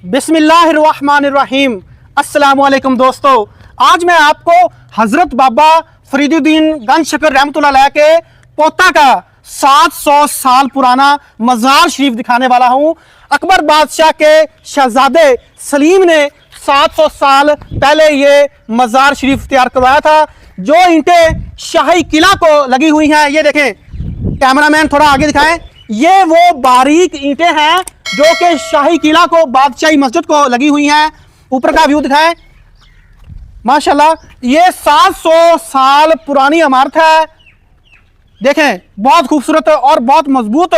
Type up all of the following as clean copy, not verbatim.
बिस्मिल्लाहिर्रहमानिर्रहीम। अस्सलामुअलैकुम दोस्तों, आज मैं आपको हजरत बाबा फरीदुद्दीन गंज शकर रहमतुल्लाह अलैह के पोता का 700 साल पुराना मज़ार शरीफ दिखाने वाला हूं। अकबर बादशाह के शहजादे सलीम ने 700 साल पहले ये मज़ार शरीफ तैयार करवाया था। जो ईंटें शाही किला को लगी हुई हैं, ये देखें, कैमरामैन थोड़ा आगे दिखाएं, ये वो बारीक ईंटें हैं जो कि शाही किला को, बादशाही मस्जिद को लगी हुई हैं। ऊपर का व्यू दिखाएं, माशाल्लाह, ये 700 साल पुरानी इमारत है। देखें, बहुत खूबसूरत और बहुत मजबूत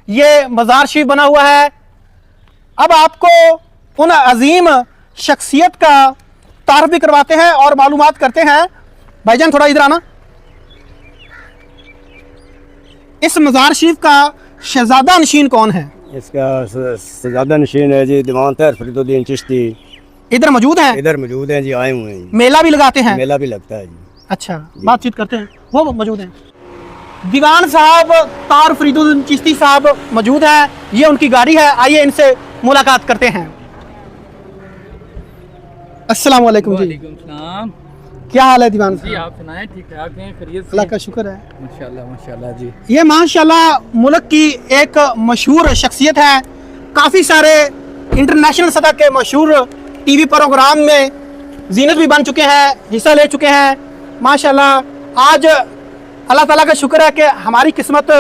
ये मज़ार शरीफ बना हुआ है। अब आपको उन अजीम शख्सियत का तारुफ भी करवाते हैं और मालूमात करते हैं। भाईजान थोड़ा इधर आना। इस मज़ार शरीफ का शहजादा नशीन कौन है? इसका शहजादा नशीन है जी दीवान तैयब फरीदुद्दीन चिश्ती। इधर मौजूद हैं? इधर मौजूद हैं जी, आए हुए हैं। मेला भी लगाते हैं? मेला भी लगता है जी। अच्छा, बातचीत करते हैं, वो मौजूद हैं। दीवान साहब तार फरीदुद्दीन चिश्ती साहब मौजूद हैं, ये उनकी गाड़ी है। आइए इनसे मुलाकात करते हैं। अस्सलाम वालेकुम जी। वालेकुम सलाम। क्या हाल है दीवान जी, साहब? आप सुनाएं, ठीक ठाक हैं? खैरियत से? अल्लाह का शुक्र है। माशाल्लाह माशाल्लाह जी। ये माशाल्लाह मुल्क की एक मशहूर शख्सियत है। काफ़ी सारे इंटरनेशनल सतह के मशहूर टीवी प्रोग्राम में जीनत भी बन चुके हैं, हिस्सा ले चुके हैं। माशाल्लाह आज अल्लाह ताला का शुक्र है कि हमारी किस्मत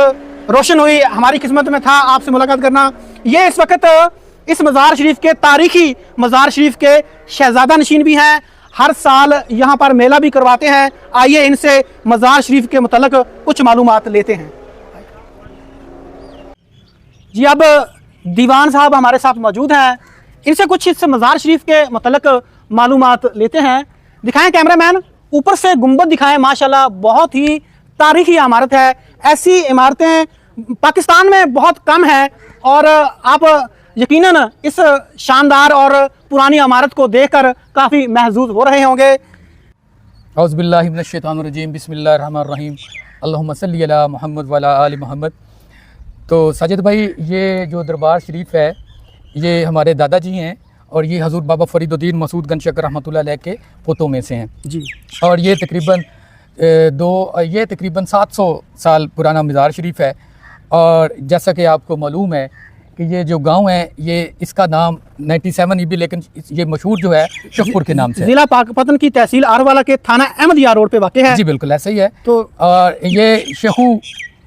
रोशन हुई, हमारी किस्मत में था आपसे मुलाकात करना। ये इस वक्त इस मज़ार शरीफ के, तारीखी मज़ार शरीफ के शहजादा नशीन भी हैं। हर साल यहाँ पर मेला भी करवाते हैं। आइए इनसे मज़ार शरीफ के मुतल्लिक कुछ मालूमात लेते हैं। जी, अब दीवान साहब हमारे साथ मौजूद हैं, इनसे कुछ इस मज़ार शरीफ के मुतल्लिक मालूमात लेते हैं। दिखाएं कैमरामैन, ऊपर से गुंबद दिखाएं। माशाल्लाह बहुत ही तारीखी इमारत है। ऐसी इमारतें पाकिस्तान में बहुत कम है और आप यकीनन इस शानदार और पुरानी इमारत को देखकर काफ़ी महजूज हो रहे होंगे। औज़ुबिल्लाहि मिनश्शैतानिर्रजीम, बिस्मिल्लाहिर्रहमानिर्रहीम, अल्लाहुम्मा सल्ली अला मुहम्मद व अला आलि मुहम्मद। तो साजिद भाई, ये जो दरबार शरीफ है, ये हमारे दादाजी हैं और ये हज़ूर बाबा फरीदुद्दीन मसूद गंज शकर रहमतुल्लाह अलैह के पोतों में से हैं जी। और ये तकरीबन 700 साल पुराना मज़ार शरीफ है। और जैसा कि आपको मालूम है कि ये जो गांव है, ये इसका नाम 97 भी, लेकिन ये मशहूर जो है शेखपुर के नाम से, जिला पाकपतन की तहसील आरवाला के थाना अहमदिया रोड पे वाक़ है। जी बिल्कुल ऐसा ही है। तो और ये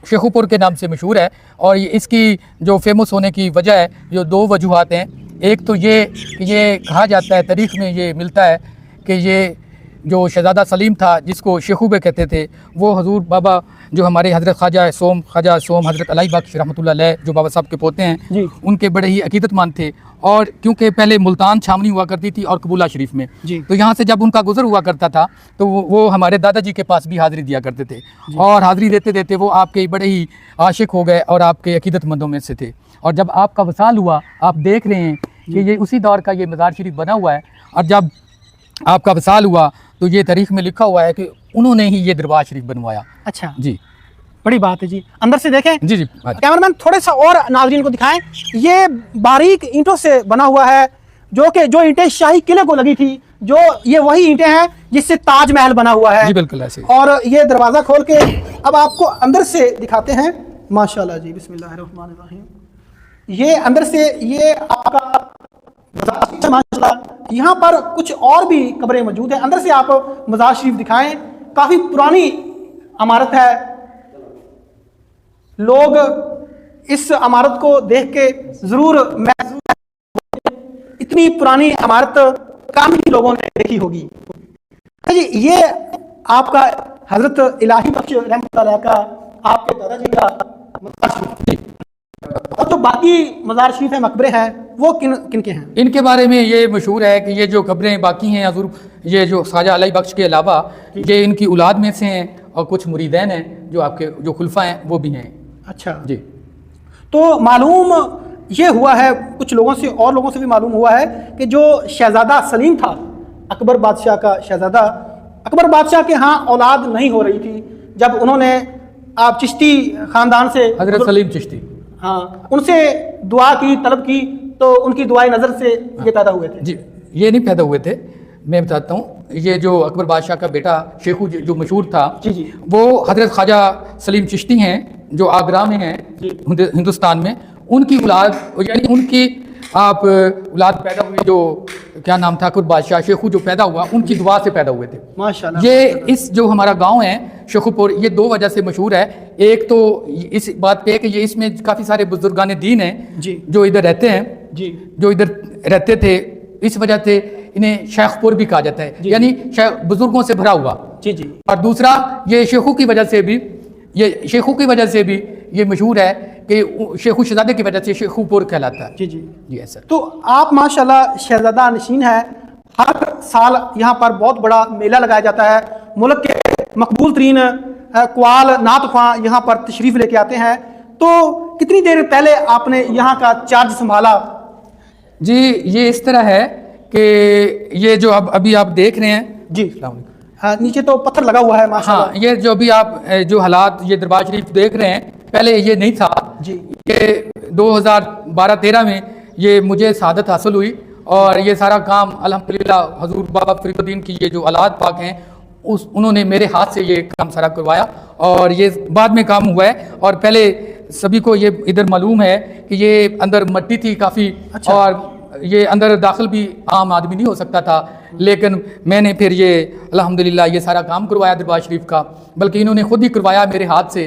शेखुपुर के नाम से मशहूर है। और ये इसकी जो फेमस होने की वजह है, जो दो वजूहात हैं। एक तो ये कहा जाता है, तारीख़ में ये मिलता है कि ये जो शहजादा सलीम था, जिसको शेखुबे कहते थे, वो हजूर बाबा जो हमारे हज़रत ख्वाजा सोम हज़रत अलाई बख्श रहमतुल्लाह अलैह जो बाबा साहब के पोते हैं, उनके बड़े ही अकीदतमंद थे। और क्योंकि पहले मुल्तान छावनी हुआ करती थी और कबूला शरीफ में, तो यहाँ से जब उनका गुजर हुआ करता था तो वो हमारे दादाजी के पास भी हाज़िरी दिया करते थे। और हाज़िरी देते देते वो आपके बड़े ही आशिक हो गए और आपके अकीदतमंदों में से थे। और जब आपका वसाल हुआ, आप देख रहे हैं कि ये उसी दौर का ये मज़ार शरीफ बना हुआ है। और जब आपका वसाल हुआ तो ये तारीख में लिखा हुआ है कि उन्होंने ही ये दरबार शरीफ बनवाया। अच्छा जी, बड़ी बात है जी। अंदर से देखें। जी जी। कैमरामैन थोड़े सा और नाज़रीन को दिखाएं। ये बारीक ईंटों से बना हुआ है, जो ईंटें शाही किले को लगी थी, जो ये वही ईंटें हैं जिससे ताजमहल बना हुआ है। जी बिल्कुल ऐसे। और ये दरवाज़ा खोल के अब आपको अंदर से दिखाते हैं। माशाल्लाह जी, बिस्मिल्लाहिर्रहमानिर्रहीम। ये अंदर से ये आपका माशाल्लाह, यहाँ पर कुछ और भी कब्रें मौजूद हैं। अंदर से आप मज़ार शरीफ दिखाएं। काफ़ी पुरानी इमारत है। लोग इस इमारत को देख के ज़रूर महसूस, इतनी पुरानी इमारत कम ही लोगों ने देखी होगी। जी, ये आपका हज़रत इलाही बख्श रहमतुल्लाह अलैह का, आपके दादाजी का मज़ार शरीफ। और जो बाकी मज़ार शरीफ है, मकबरे हैं, वो किन के हैं? इनके बारे में ये मशहूर है कि ये जो कब्रें बाकी हैं हज़ूर, ये जो ख्वाजा अलाई बख्श के अलावा ये इनकी औलाद में से हैं और कुछ मुरीदैन हैं, जो आपके जो खुलफा हैं वो भी हैं। अच्छा जी। तो मालूम ये हुआ है कुछ लोगों से, और लोगों से भी मालूम हुआ है कि जो शहजादा सलीम था, अकबर बादशाह का शहजादा, अकबर बादशाह के यहाँ औलाद नहीं हो रही थी। जब उन्होंने आप चिश्ती ख़ानदान से, हज़रत सलीम चिश्ती, हाँ, उनसे दुआ की, तलब की, तो उनकी दुआए नज़र से ये पैदा हुए थे? जी, ये नहीं पैदा हुए थे, मैं बताता हूँ। ये जो अकबर बादशाह का बेटा शेखू जो मशहूर था, जी जी, वो हजरत ख्वाजा सलीम चिश्ती हैं जो आगरा में हैं हिंदुस्तान में। उनकी औलाद यानी उनकी आप औलाद पैदा हुई, जो क्या नाम था अकबर बादशाह, शेखू जो पैदा हुआ उनकी दुआ से पैदा हुए थे। माशाल्लाह। ये इस जो हमारा गांव है शेखुपुर, ये दो वजह से मशहूर है। एक तो इस बात पे है कि ये इसमें काफ़ी सारे बुजुर्गान दीन हैं जी जो इधर रहते हैं, जी जो इधर रहते थे, इस वजह से इन्हें शेखपुर भी कहा जाता है, यानी बुजुर्गों से भरा हुआ। जी जी, और दूसरा ये शेखू की वजह से भी, ये शेखू की वजह से भी ये मशहूर है कि शेखू शहजादे की वजह से शेखुपुर कहलाता है। जी जी जी ऐसा। तो आप माशाल्लाह शहजादा नशीन है। हर साल यहाँ पर बहुत बड़ा मेला लगाया जाता है। मुल्क के मकबूल तरीन कवाल नात ख्वां यहाँ पर तशरीफ़ लेके आते हैं। तो कितनी देर पहले आपने यहाँ का चार्ज संभाला? जी ये इस तरह है कि ये जो अब अभी आप देख रहे हैं जी, हाँ, नीचे तो पत्थर लगा हुआ है माशाल्लाह। हाँ, ये जो अभी आप जो हालात ये दरबार शरीफ देख रहे हैं, पहले ये नहीं था जी। ये 2012-13 में ये मुझे शहादत हासिल हुई और ये सारा काम अल्हम्दुलिल्लाह हजूर बाबा फरीदुद्दीन की ये जो औलाद पाक हैं उन्होंने मेरे हाथ से ये काम सारा करवाया और ये बाद में काम हुआ है। और पहले सभी को ये इधर मालूम है कि ये अंदर मट्टी थी काफ़ी। अच्छा। और ये अंदर दाखिल भी आम आदमी नहीं हो सकता था, लेकिन मैंने फिर ये अल्हम्दुलिल्लाह ये सारा काम करवाया दरबार शरीफ का, बल्कि इन्होंने खुद ही करवाया मेरे हाथ से।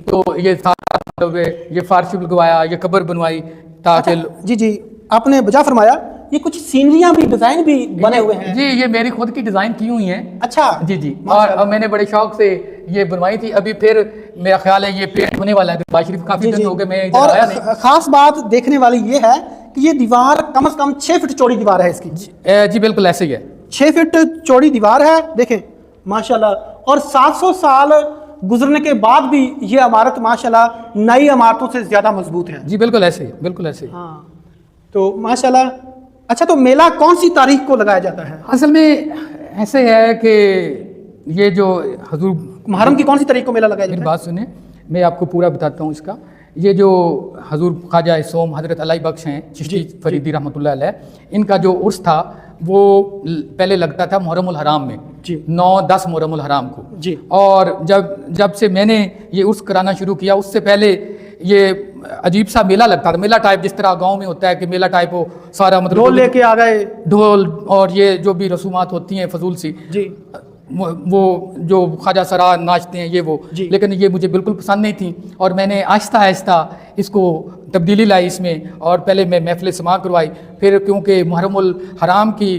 तो ये सारा ये फारशी लगवाया, ये कब्र बनवाई ताकि जी जी, आपने बजा फरमाया। ये कुछ सीनरियां भी, डिजाइन भी बने हुए हैं। जी ये मेरी खुद की डिज़ाइन की हुई हैं। अच्छा जी जी, और अब मैंने बड़े शौक से ये बनवाई थी। अभी फिर मेरा ख्याल है ये पेंट होने वाला है दरबार शरीफ। काफ़ी दिन हो गए मैं इधर और आया नहीं। खास बात देखने वाली ये है कि ये दीवार कम से कम 6 फीट चौड़ी दीवार है इसकी। जी बिल्कुल ऐसे ही है। 6 फीट चौड़ी दीवार है, देखें माशाल्लाह। और 700 साल गुजरने के बाद भी ये इमारत माशाल्लाह नई इमारतों से ज्यादा मजबूत है। जी बिल्कुल ऐसे ही, बिल्कुल ऐसे ही। हाँ, तो माशाल्लाह। अच्छा, तो मेला कौन सी तारीख को लगाया जाता है? असल में ऐसे है कि ये जो हजूर मुहर्रम की कौन सी तारीख को मेला लगाया मेरी जाता है? बात सुने, मैं आपको पूरा बताता हूँ इसका। ये जो हजूर ख्वाजा सोम हजरत अलाई बख्श हैं चिश्ती फरीदी रहमतुल्लाह अलैह, इनका जो उर्स था वो पहले लगता था मुहर्रमुल हराम में जी, 9-10 मुहर्रमुल हराम को जी। और जब से मैंने ये उर्स कराना शुरू किया, उससे पहले ये अजीब सा मेला लगता था। मेला टाइप जिस तरह गांव में होता है कि मेला टाइप हो सारा, मतलब ढोल लेके आ गए, ढोल और ये जो भी रसूमात होती हैं फजूल सी, जी, वो जो ख्वाजा सरा नाचते हैं ये वो, लेकिन ये मुझे बिल्कुल पसंद नहीं थी। और मैंने आहिस्ता आहिस्ता इसको तब्दीली लाई इसमें। और पहले मैं महफिल समा करवाई, फिर क्योंकि मुहर्रमुल हराम की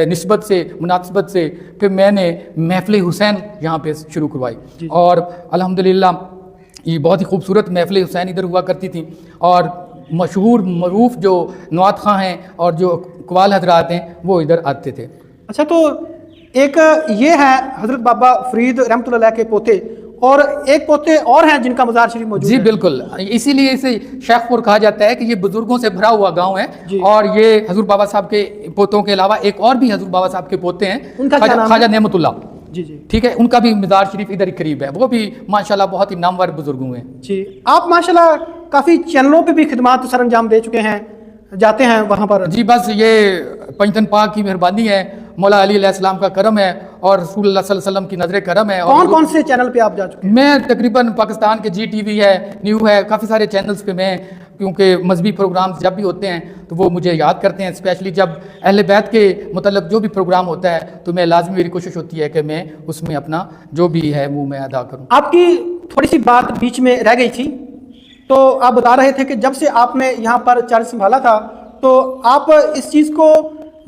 निस्बत से मुनासिबत से फिर मैंने महफिल हुसैन यहाँ पे शुरू करवाई। और अल्हम्दुलिल्लाह ये बहुत ही खूबसूरत महफिल हुसैन इधर हुआ करती थी। और मशहूर मरूफ जो नवात खां हैं और जो कवाल हजरात हैं वो इधर आते थे। अच्छा, तो एक ये है हजरत बाबा फरीद रहमतुल्लाह अलैह के पोते, और एक पोते और हैं जिनका मज़ार शरीफ मौजूद जी है। बिल्कुल, इसीलिए इसे शेखपुर कहा जाता है कि ये बुजुर्गों से भरा हुआ गांव है। और ये हजूर बाबा साहब के पोतों के अलावा एक और भी हजूर बाबा साहब के पोते हैं, उनका क्या नाम है? ख्वाजा नेमतुल्लाह। जी जी, ठीक है, उनका भी मज़ार शरीफ इधर ही करीब है। वो भी माशाल्लाह बहुत ही नामवर बुजुर्ग हुए हैं। जी। आप माशाल्लाह काफ़ी चैनलों पे भी खिदमात सर अंजाम दे चुके हैं, जाते हैं वहाँ पर। जी बस ये पंचतन पाक की मेहरबानी है, मौला अली अलैहिस्सलाम का करम है और रसूल सल्लल्लाहु अलैहि वसल्लम की नजर करम है। कौन कौन से चैनल पे आप जा चुके हैं? मैं तकरीबन पाकिस्तान के GTV है, न्यू है, काफ़ी सारे चैनल्स पे मैं, क्योंकि मजहबी प्रोग्राम्स जब भी होते हैं तो वो मुझे याद करते हैं। स्पेशली जब अहले बैत के मतलब जो भी प्रोग्राम होता है तो मैं लाजमी मेरी कोशिश होती है कि मैं उसमें अपना जो भी है वो मैं अदा करूँ। आपकी थोड़ी सी बात बीच में रह गई थी, तो आप बता रहे थे कि जब से आपने यहाँ पर चार्ज संभाला था तो आप इस चीज़ को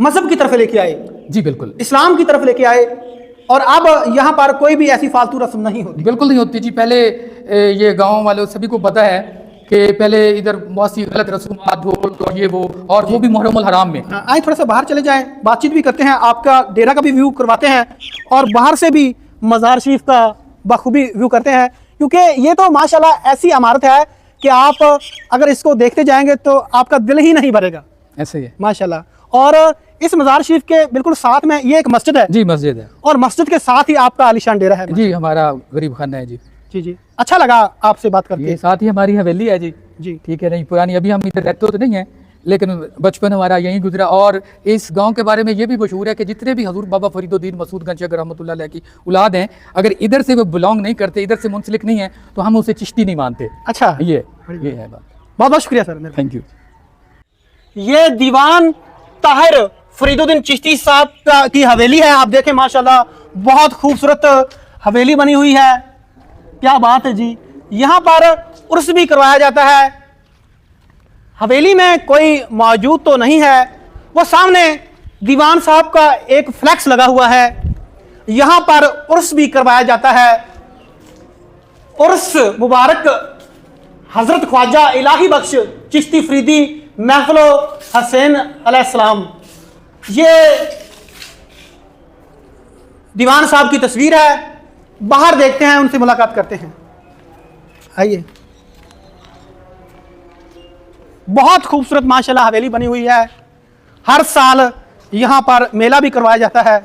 मजहब की तरफ लेके आए। जी बिल्कुल, इस्लाम की तरफ लेके आए, और अब यहाँ पर कोई भी ऐसी फालतू रस्म नहीं होती। बिल्कुल नहीं होती जी। पहले ये गांव वालों सभी को पता है कि पहले इधर बहुत सी गलत रसूमात, ढोल और ये वो भी मुहर्रमुल हराम में। आए थोड़ा सा बाहर चले जाएं, बातचीत भी करते हैं, आपका डेरा का भी व्यू करवाते हैं और बाहर से भी मज़ार शरीफ का बखूबी व्यू करते हैं, क्योंकि ये तो माशाल्लाह ऐसी इमारत है कि आप अगर इसको देखते जाएंगे तो आपका दिल ही नहीं भरेगा। ऐसे ही है माशाल्लाह। और इस मज़ार शरीफ के बिल्कुल साथ में ये एक मस्जिद है। जी मस्जिद है, और मस्जिद के साथ ही आपका आलीशान डेरा है। जी हमारा गरीब खाना है। जी जी जी, अच्छा लगा आपसे बात करके। ये साथ ही हमारी हवेली है। जी जी, ठीक है, नहीं पुरानी, अभी हम इधर रहते तो नहीं है लेकिन बचपन हमारा यहीं गुजरा। और इस गांव के बारे में ये भी मशहूर है कि जितने भी हजूर बाबा फरीदुद्दीन मसूद गंज शकर रहमतुल्लाह अलैह की औलाद हैं, अगर इधर से वो बिलोंग नहीं करते, इधर से मुंसलिक नहीं है, तो हम उसे चिश्ती नहीं मानते। अच्छा, ये है बात। बहुत बहुत शुक्रिया सर। Thank you. ये दीवान ताहिर फरीदुद्दीन चिश्ती साहब की हवेली है। आप देखें माशाल्लाह बहुत खूबसूरत हवेली बनी हुई है। क्या बात है जी। यहाँ पर उर्स भी करवाया जाता है। हवेली में कोई मौजूद तो नहीं है, वो सामने दीवान साहब का एक फ्लैक्स लगा हुआ है। यहाँ पर उर्स भी करवाया जाता है। उर्स मुबारक हजरत ख्वाजा इलाही बख्श चिश्ती फरीदी महफिल हसैन अलैहिस्सलाम। ये दीवान साहब की तस्वीर है। बाहर देखते हैं, उनसे मुलाकात करते हैं। आइए। बहुत खूबसूरत माशाल्लाह हवेली बनी हुई है। हर साल यहाँ पर मेला भी करवाया जाता है।